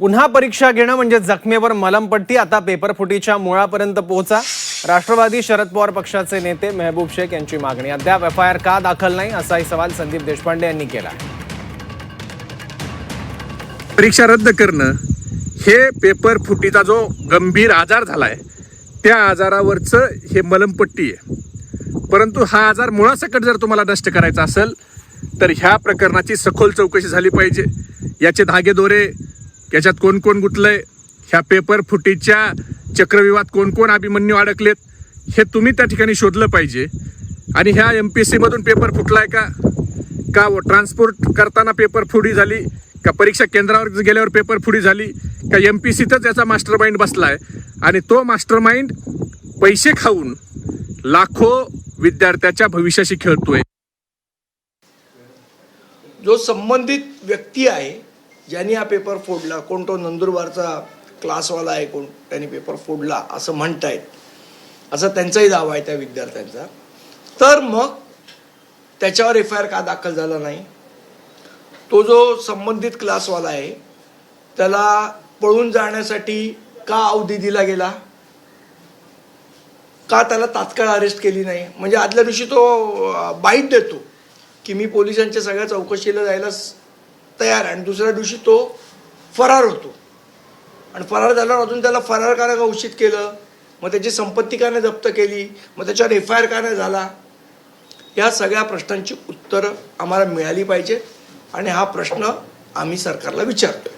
पुन्हा परीक्षा घेणं म्हणजे जखमेवर मलमपट्टी. आता पेपरफुटीच्या मुळापर्यंत पोहोचा. राष्ट्रवादी शरद पवार पक्षाचे नेते मेहबूब शेख यांची मागणी. अद्याप एफआयआर का दाखल नाही असाही सवाल संदीप देशपांडे यांनी केला. परीक्षा रद्द करणं हे पेपर फुटीचा जो गंभीर आजार झालाय त्या आजारावरचं हे मलमपट्टी आहे. परंतु हा आजार मुळासकट जर तुम्हाला नष्ट करायचा असेल तर ह्या प्रकरणाची सखोल चौकशी झाली पाहिजे. याचे धागेदोरे, याच्यात कोण कोण गुंतलंय, ह्या पेपर फुटीच्या चक्रव्यूहात कोण कोण अभिमन्यू अडकलेत हे तुम्ही त्या ठिकाणी शोधलं पाहिजे. आणि ह्या MPSC मधून पेपर फुटलाय का ट्रान्सपोर्ट करताना पेपर फुटी झाली का, परीक्षा केंद्रावर गेल्यावर पेपर फुटी झाली का, MPSCतच याचा मास्टर माइंड बसलाय आणि तो मास्टर माइंड पैसे खाऊन लाखो विद्यार्थ्याच्या भविष्याशी खेळतोय. जो संबंधित व्यक्ती आहे ज्यांनी हा पेपर फोडला, कोण तो नंदुरबारचा क्लासवाला आहे, कोण त्यांनी पेपर फोडला असं म्हणतायत, असा त्यांचाही दावा आहे त्या विद्यार्थ्यांचा. तर मग त्याच्यावर FIR का दाखल झाला नाही? तो जो संबंधित क्लासवाला आहे त्याला पळून जाण्यासाठी का अवधी दिला गेला? का त्याला तात्काळ अरेस्ट केली नाही? म्हणजे आदल्या दिवशी तो बाईट देतो की मी पोलिसांच्या सगळ्या चौकशीला जायला तयार आहे आणि दुसऱ्या दिवशी तो फरार होतो. आणि फरार झाल्यावर अजून त्याला फरार का घोषित केलं? मग त्याची संपत्ती का नाही जप्त केली? मग त्याच्यावर FIR का नाही झाला? या सगळ्या प्रश्नांची उत्तरं आम्हाला मिळाली पाहिजे आणि हा प्रश्न आम्ही सरकारला विचारतो.